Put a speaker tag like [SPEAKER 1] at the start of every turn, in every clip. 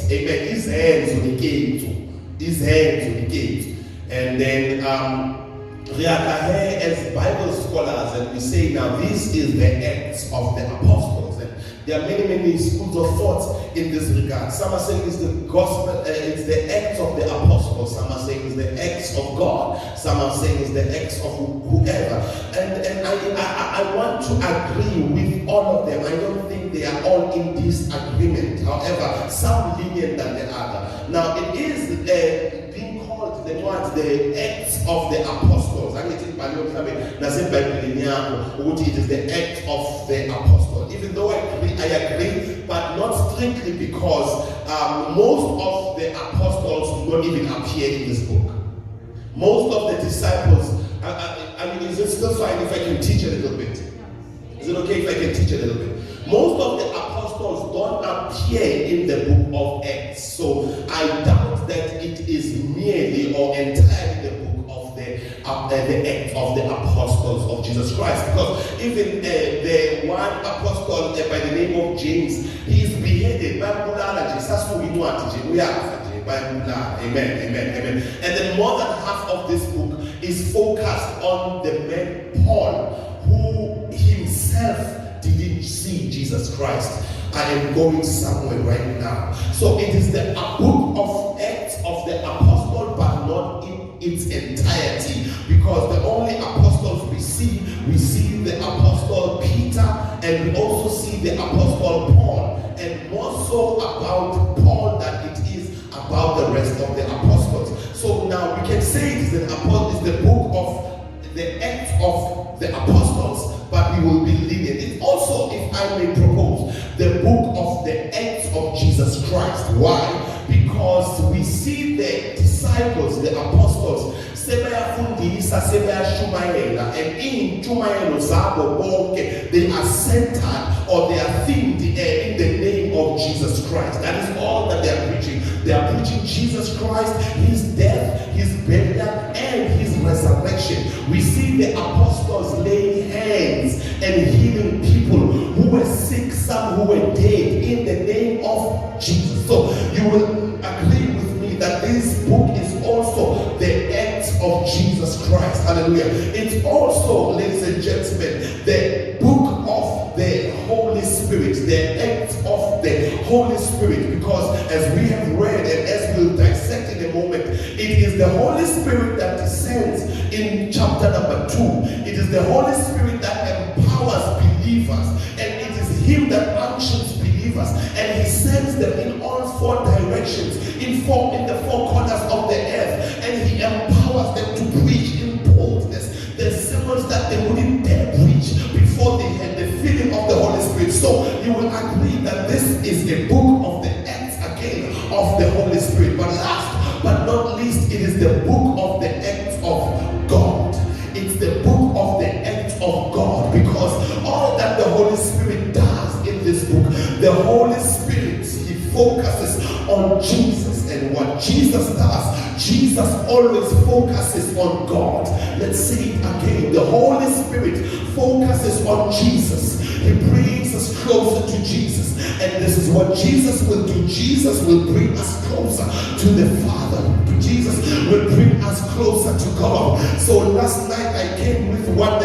[SPEAKER 1] Amen. His hands on the gate. His hands on the gate. And then as Bible scholars, and we say now this is the Acts of the Apostles. And there are many schools of thought in this regard. Some are saying it's the gospel, it's the Acts of the Apostles. Some are saying it's the Acts of God. Some are saying it's the Acts of whoever. And I want to agree with all of them. I don't think they are all in disagreement. However, some lenient than the other. Now it is being called the Acts of the Apostles. It is the Acts of the Apostles. Even though I agree, but not strictly, because most of the apostles don't even appear in this book. Most of the disciples, is it still fine if I can teach a little bit? Is it okay if I can teach a little bit? Most of the apostles don't appear in the book of Acts. So I doubt that it is merely or entirely the book of the Acts of the Apostles of Jesus Christ. Because even the one apostle by the name of James, he is beheaded. Amen. And then more than half of this book is focused on the man Paul, who himself didn't see Jesus Christ. I am going somewhere right now. So it is the book of Acts of the Apostle, but not in its entirety, because the only apostles we see the Apostle Peter, and we also see the Apostle Paul, and more so about Paul than it is about the rest of the apostles. So now we can say it is the book of the Acts of the Apostles, but we will be lenient. It's also, if I may propose, the book of the Acts of Jesus Christ. Why? Because we see the disciples, the apostles, sebeyafundisa, sebeyashumayela, and in chumayelo zabo bonke, they are centered, or they are themed in the name of Jesus Christ. That is all that they are preaching. They are preaching Jesus Christ, his death, his burial, and his resurrection. We see the apostles laying hands and healing people who were sick, some who were dead, in the name of Jesus. So you will agree with me that this book is also the Acts of Jesus Christ. Hallelujah. It's also, ladies and gentlemen, the book of the Holy Spirit, the Acts of the Holy Spirit, because as we have read and as we'll dissect in a moment, it is the Holy Spirit that descends in chapter number 2. It is the Holy Spirit that empowers believers, and it is him that unctions believers, and he sends them in all four directions, in the four corners of the earth, and he empowers them to preach in boldness the symbols that they wouldn't dare preach before they had the filling of the Holy Spirit. So you will agree that this is a book of the Acts again of the Holy Spirit. But last but not least, it is the book of the Acts of God. It's the book of the Acts of God, because all that the Holy Spirit does in this book, the Holy Spirit, he focuses on Jesus. And what Jesus does, Jesus always focuses on God. Let's say it again. The Holy Spirit focuses on Jesus. He brings us closer to Jesus. And this is what Jesus will do. Jesus will bring us closer to the Father. Jesus will bring us closer to God. So last night I came with what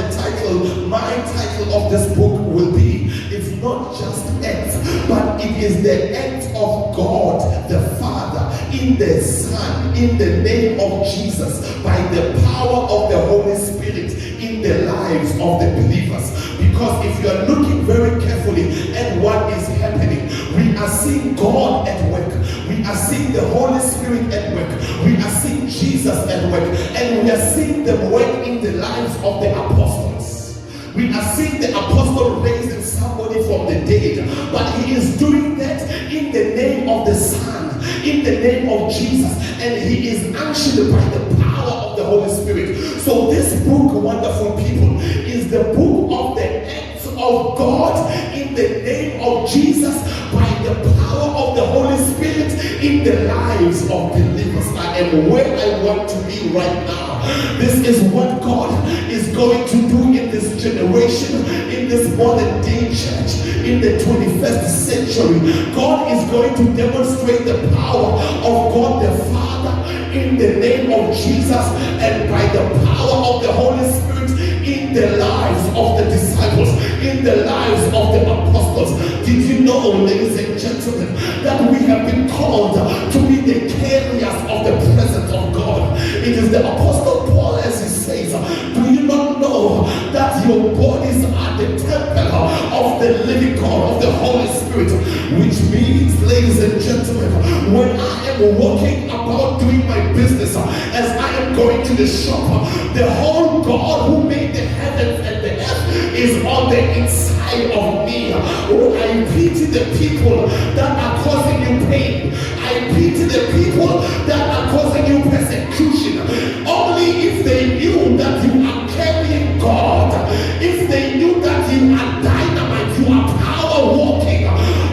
[SPEAKER 1] my title of this book will be. It's not just Acts, but it is the Acts of God the Father in the Son, in the name of Jesus, by the power of the Holy Spirit in the lives of the believers. Because if you are looking very carefully at what is happening, we are seeing God at work. We are seeing the Holy Spirit at work. We are seeing Jesus at work. And we are seeing them work in the lives of the apostles. We are seeing the apostle raising somebody from the dead. But he is doing that in the name of the Son, in the name of Jesus. And he is unctioned by the power of the Holy Spirit. So this book, wonderful people, is the book of the Acts of God in the name of Jesus, by the power of the Holy Spirit in the life lives of believers. I am where I want to be right now. This is what God is going to do in this generation, in this modern day church, in the 21st century. God is going to demonstrate the power of God the Father in the name of Jesus, and by the power of the Holy Spirit in the lives of the disciples, in the lives of the apostles. Did you know, ladies and gentlemen, that we have been called to be the carriers of the presence of God? It is the Apostle Paul, as he says, do you not know that your bodies are the temple of the living God, of the Holy Spirit? Which means, ladies and gentlemen, when I am walking about doing my business, as I am going to the shop, the whole God who made the heavens and the earth is on the inside of me. Oh, I pity the people that are causing you pain. I pity the people that are causing you persecution. Only if they knew that you are carrying God, if they knew that you are dynamite, you are power walking.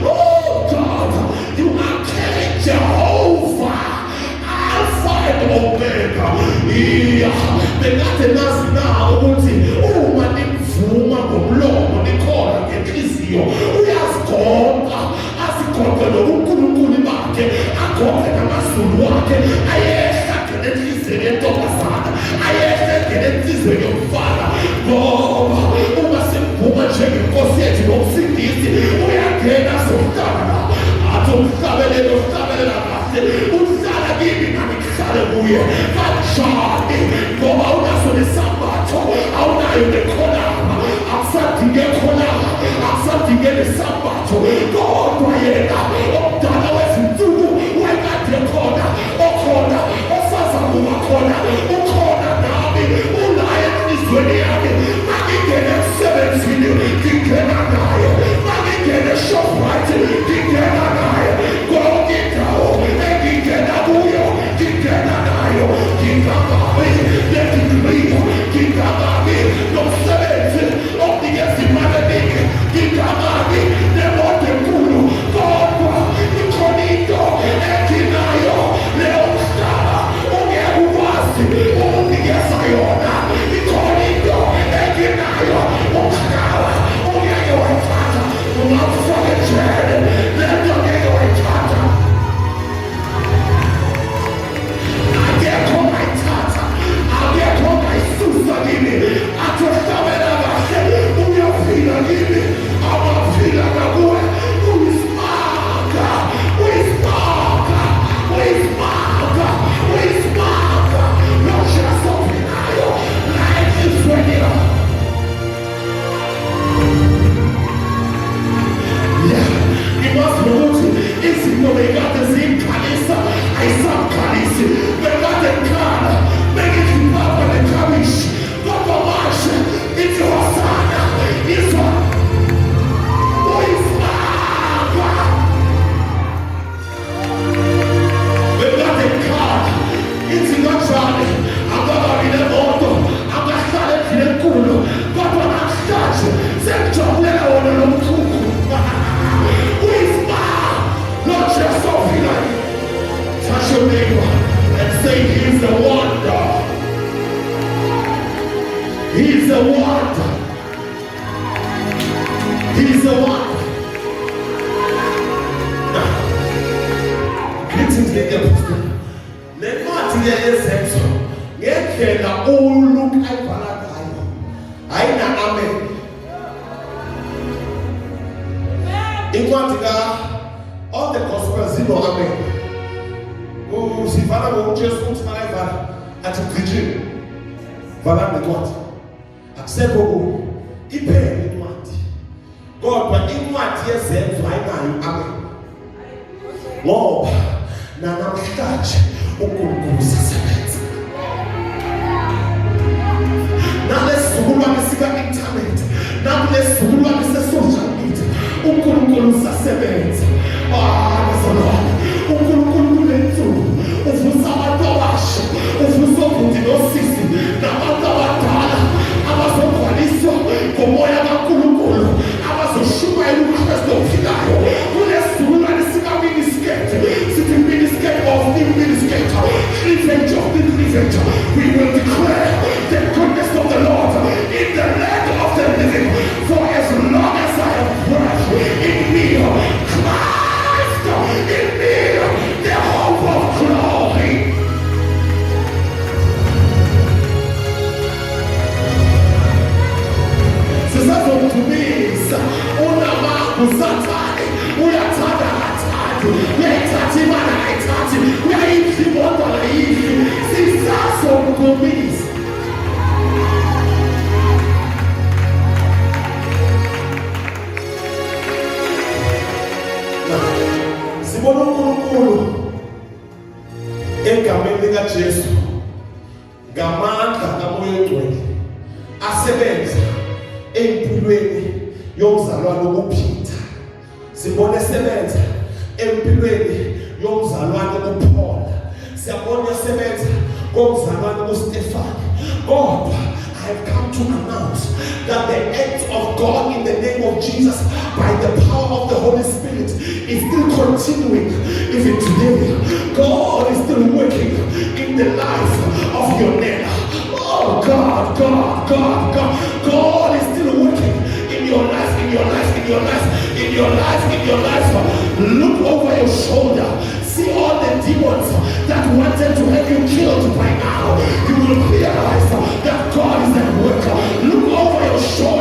[SPEAKER 1] Oh God, you are carrying Jehovah, Alpha and Omega. Bekade nazi na ukuthi uma nimvuma ngomlomo nikhola ngenhliziyo uyazigonqa, azigonqe nobuNkulunkulu bakhe, agonqe namasulu wakhe, ayehla ngenhliziyo yentombazana, ayehla ngenhliziyo yomfana. Ngoba uma simvuma njengenkosi yethu nomsindisi, uyangena somhlaba, athi umhlabelela kahle, uhlala kimi nami ngihlale kuye. Kanjani ngoba unaso nesambatho, awunayo nekholama, akusadinge kholama, akusadinge nesambatho. Kodwa yena omdala wezinsuku wekade khona, okhona, osazakuba khona, ukhona nami, ulaye enhliziyweni yami. Mangingene emsebenzini ngingena naye, mangingene eShoprite ngingena naye, konke indawo engingena kuyo ngingena nayo. Ngingakabi nedigrii, ngingakabi nomsebenzi omnikeza imali eningi, ngingakabi nemoto enkulu, kodwa ikhona into enginayo, leyo mhlaba ungeke ukwazi ukunginikeza yona. Ikhona into enginayo, umhlaba ungeke wayithatha, ungakufaka ejele, lento ngeke wayithatha. Akekho ongayithatha, akekho ongayisusa kimi, athi uhlabela kahle uyafika kimi, abaphila ngakuwe. Uyisimanga, uyisimanga, uyisimanga, uyisimanga. Loshela sopinayo la enhliziyweni yakho. Imazi ukuthi izinto bekade zimkhalisa ayisamkhalisi. Bekade ngikhala bengihlupha nekhabishi, kodwa manje ithi hosana, izwa uyisimanga. Bekade ngikhala ithi kanjani angakabi nemoto, angahlala endlini enkulu, kodwa namhlanje sengijabulela wona lo mthungu. Not just something like touch your neighbor and say he's a wonder. He's a wonder. He's a wonder. Greetings, lady apostle. Nemathi yezenzo ngendlela uluk ayibhala ngayo ayina amen. Incwadi ka all the gospels zino amen. Sifana ngokuJesu uthi makayivala athi gcijini vala incwadi, akusekho ku iphele incwadi, kodwa incwadi yezenzo ayinayo amen. Ngoba namhlanje uNkulunkulu usasebenza. Nalesizukulwane sika-internet, nalesizukulwane se-social media, uNkulunkulu usasebenza. Bazalwane, uNkulunkulu kule nsuku uvusa abantu abasha, uvusa obhuti nosisi nabantu abadala abazogcwaliswa ngomoya kaNkulunkulu, abazoshumayela uKristu ophilayo. Kule sizukulwane sika-miniskirt, sithi miniskirt of Imana ayithathe uyayidla imoto ayidli sisazomgumisa. Sibona uNkulunkulu egameni likaJesu ngamandla kaMoya oNgcwele asebenza empilweni yomzalwane uPeter. Sibona esebenza empilweni yomzalwane uPaul. Siyabona esebenza komzalwane uStefani. God, I have come to announce that the act of God in the name of Jesus by the power of the Holy Spirit is still continuing even today. God is still working in the life of your neighbor. Oh God, God, God, God. God is still working in your life, in your life, in your life, in your life, in your life. Look over your shoulder. See all the demons that wanted to have you killed by now. You will realize that God is at work. Look over your shoulder.